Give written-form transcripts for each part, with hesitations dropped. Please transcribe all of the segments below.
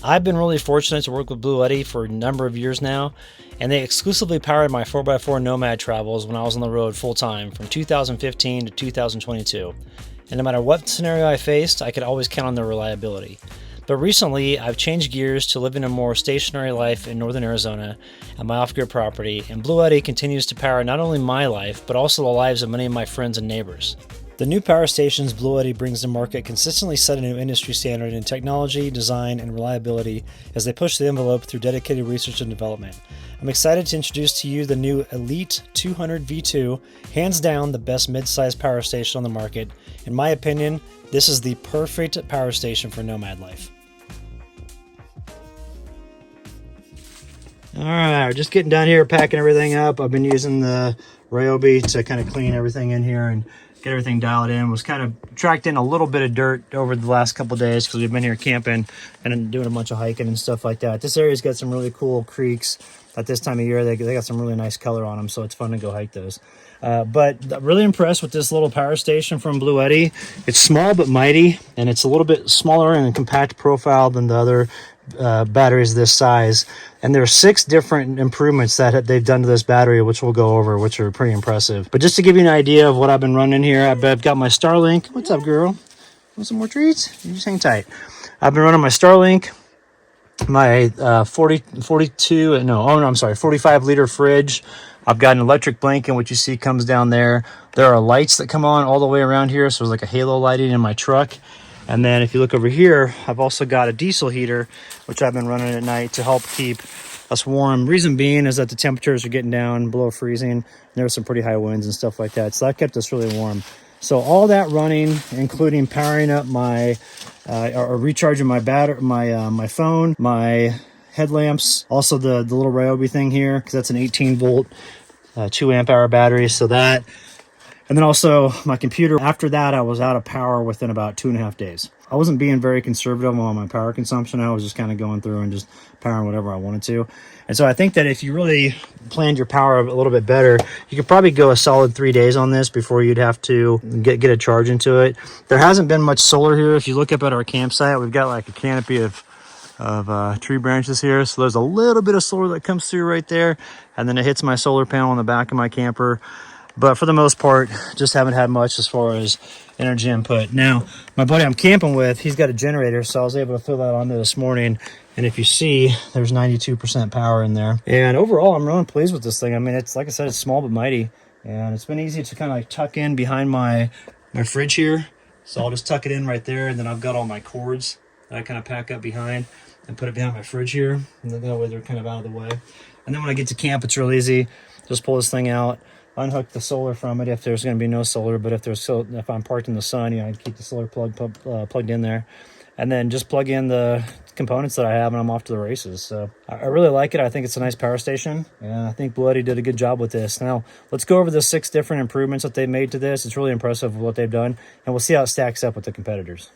I've been really fortunate to work with Bluetti for a number of years now, and they exclusively powered my 4x4 Nomad travels when I was on the road full time from 2015 to 2022. And no matter what scenario I faced, I could always count on their reliability. But recently, I've changed gears to living a more stationary life in northern Arizona at my off-grid property, and Bluetti continues to power not only my life, but also the lives of many of my friends and neighbors. The new power stations Bluetti brings to market consistently set a new industry standard in technology, design, and reliability as they push the envelope through dedicated research and development. I'm excited to introduce to you the new Elite 200 V2, hands down the best mid-size power station on the market. In my opinion, this is the perfect power station for nomad life. All right, we're just getting down here, packing everything up. I've been using the Ryobi to kind of clean everything in here and get everything dialed in. Was kind of tracked in a little bit of dirt over the last couple of days because we've been here camping and doing a bunch of hiking and stuff like that. This area's got some really cool creeks. At this time of year, they got some really nice color on them, so it's fun to go hike those. But really impressed with this little power station from Bluetti. It's small but mighty, and it's a little bit smaller and compact profile than the other batteries this size. And there are 6 different improvements that they've done to this battery, which we'll go over, which are pretty impressive. But just to give you an idea of what I've been running here, I've got my Starlink. What's up, girl? Want some more treats? You just hang tight. I've been running my Starlink, my 45 liter fridge. I've got an electric blanket, which you see comes down there. There are lights that come on all the way around here, so there's like a halo lighting in my truck. And then if you look over here, I've also got a diesel heater, which I've been running at night to help keep us warm. Reason being is that the temperatures are getting down below freezing. And there were some pretty high winds and stuff like that. So that kept us really warm. So all that running, including powering up my, or recharging my battery, my phone, my headlamps, also the little Ryobi thing here, because that's an 18 volt, 2 amp hour battery. So that, and then also my computer. After that, I was out of power within about 2.5 days. I wasn't being very conservative on my power consumption. I was just kind of going through and just powering whatever I wanted to. And so I think that if you really planned your power a little bit better, you could probably go a solid 3 days on this before you'd have to get a charge into it. There hasn't been much solar here. If you look up at our campsite, we've got like a canopy of tree branches here. So there's a little bit of solar that comes through right there. And then it hits my solar panel on the back of my camper. But for the most part, just haven't had much as far as energy input. Now, my buddy I'm camping with, he's got a generator, so I was able to throw that on there this morning. And if you see, there's 92% power in there. And overall, I'm really pleased with this thing. I mean, it's like I said, it's small but mighty. And it's been easy to kind of like tuck in behind my fridge here. So I'll just tuck it in right there. And then I've got all my cords that I kind of pack up behind and put it behind my fridge here. And then that way they're kind of out of the way. And then when I get to camp, it's real easy. Just pull this thing out, unhook the solar from it if there's going to be no solar, but if I'm parked in the sun, you know, I'd keep the solar plugged in there, and then just plug in the components that I have, and I'm off to the races. So I really like it. I think it's a nice power station, and I think Bluetti did a good job with this. Now let's go over the 6 different improvements that they made to this. It's really impressive what they've done, and we'll see how it stacks up with the competitors.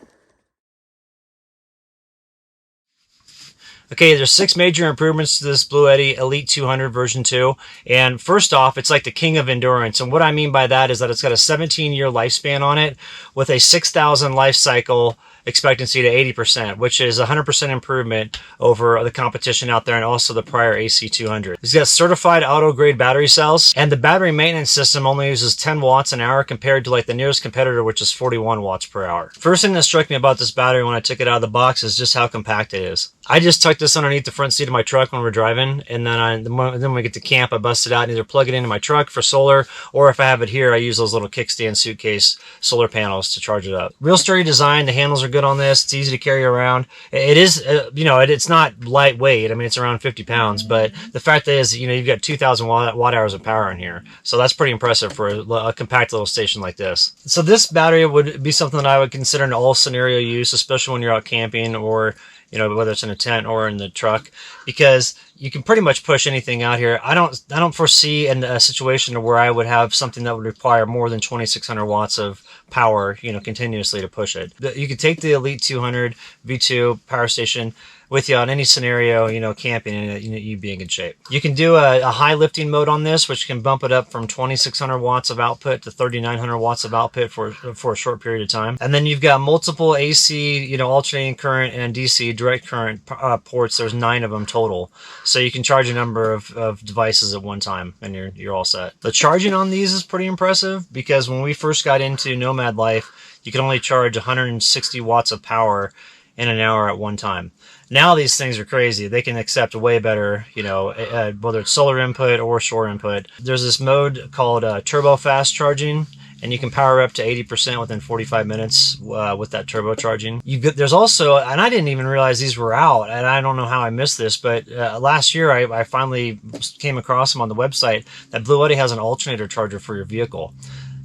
Okay, there's 6 major improvements to this Bluetti Elite 200 version 2. And first off, it's like the king of endurance. And what I mean by that is that it's got a 17-year lifespan on it with a 6,000 life cycle expectancy to 80%, which is 100% improvement over the competition out there and also the prior AC200. It's got certified auto-grade battery cells, and the battery maintenance system only uses 10 watts an hour compared to like the nearest competitor, which is 41 watts per hour. First thing that struck me about this battery when I took it out of the box is just how compact it is. I just tucked this underneath the front seat of my truck when we're driving, and then when we get to camp, I bust it out and either plug it into my truck for solar, or if I have it here, I use those little kickstand suitcase solar panels to charge it up. Real sturdy design. The handles are good on this. It's easy to carry around. It is, it's not lightweight. I mean, it's around 50 pounds, but the fact is, you've got 2,000 watt hours of power in here. So that's pretty impressive for a compact little station like this. So this battery would be something that I would consider in all scenario use, especially when you're out camping or whether it's in a tent or in the truck, because you can pretty much push anything out here. I don't foresee in a situation where I would have something that would require more than 2,600 watts of power, you know, continuously to push it. You could take the Elite 200 V2 power station with you on any scenario, you know, camping, and you'd be in good shape. You can do a high lifting mode on this, which can bump it up from 2,600 watts of output to 3,900 watts of output for a short period of time. And then you've got multiple AC, you know, alternating current and DC direct current ports. There's 9 of them total, so you can charge a number of devices at one time, and you're all set. The charging on these is pretty impressive, because when we first got into Nomad life, you could only charge 160 watts of power in an hour at one time. Now these things are crazy. They can accept way better, you know, whether it's solar input or shore input. There's this mode called turbo fast charging, and you can power up to 80% within 45 minutes with that turbo charging. There's also, and I didn't even realize these were out, and I don't know how I missed this, but last year I finally came across them on the website, that Bluetti has an alternator charger for your vehicle.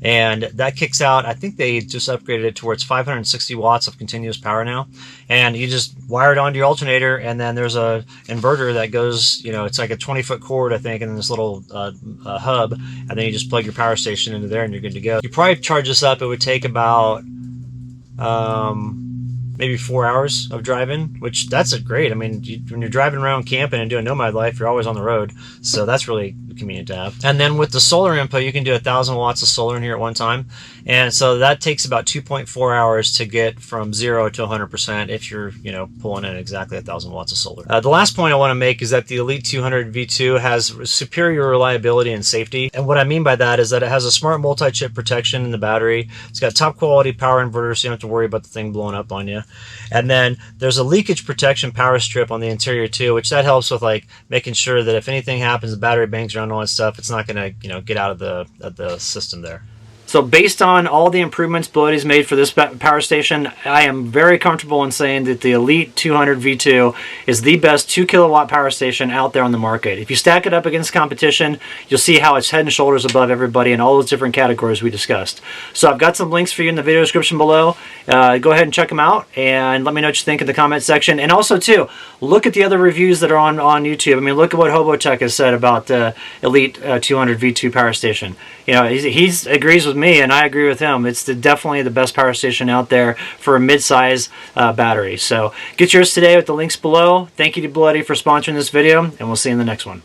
And that kicks out, I think they just upgraded it towards 560 watts of continuous power now. And you just wire it onto your alternator, and then there's a inverter that goes, you know, it's like a 20-foot cord, I think, and this little hub, and then you just plug your power station into there and you're good to go. You probably charge this up, it would take about maybe 4 hours of driving, which that's great. I mean, when you're driving around camping and doing nomad life, you're always on the road, so that's really convenient to have. And then with the solar input, you can do 1,000 watts of solar in here at one time, and so that takes about 2.4 hours to get from 0 to 100% if you're, you know, pulling in exactly 1,000 watts of solar. The last point I want to make is that the Elite 200 V2 has superior reliability and safety, and what I mean by that is that it has a smart multi-chip protection in the battery. It's got top quality power inverters, so you don't have to worry about the thing blowing up on you. And then there's a leakage protection power strip on the interior too, which that helps with like making sure that if anything happens, the battery bangs around, all that stuff, it's not going to, you know, get out of the system there. So based on all the improvements Bluetti's made for this power station, I am very comfortable in saying that the Elite 200 V2 is the best 2 kilowatt power station out there on the market. If you stack it up against competition, you'll see how it's head and shoulders above everybody in all those different categories we discussed. So I've got some links for you in the video description below. Go ahead and check them out and let me know what you think in the comment section. And also too, look at the other reviews that are on YouTube. I mean, look at what Hobotech has said about the Elite 200 V2 power station. You know, he agrees with me, and I agree with him. It's definitely the best power station out there for a mid-size battery. So get yours today with the links below. Thank you to Bluetti for sponsoring this video, and we'll see you in the next one.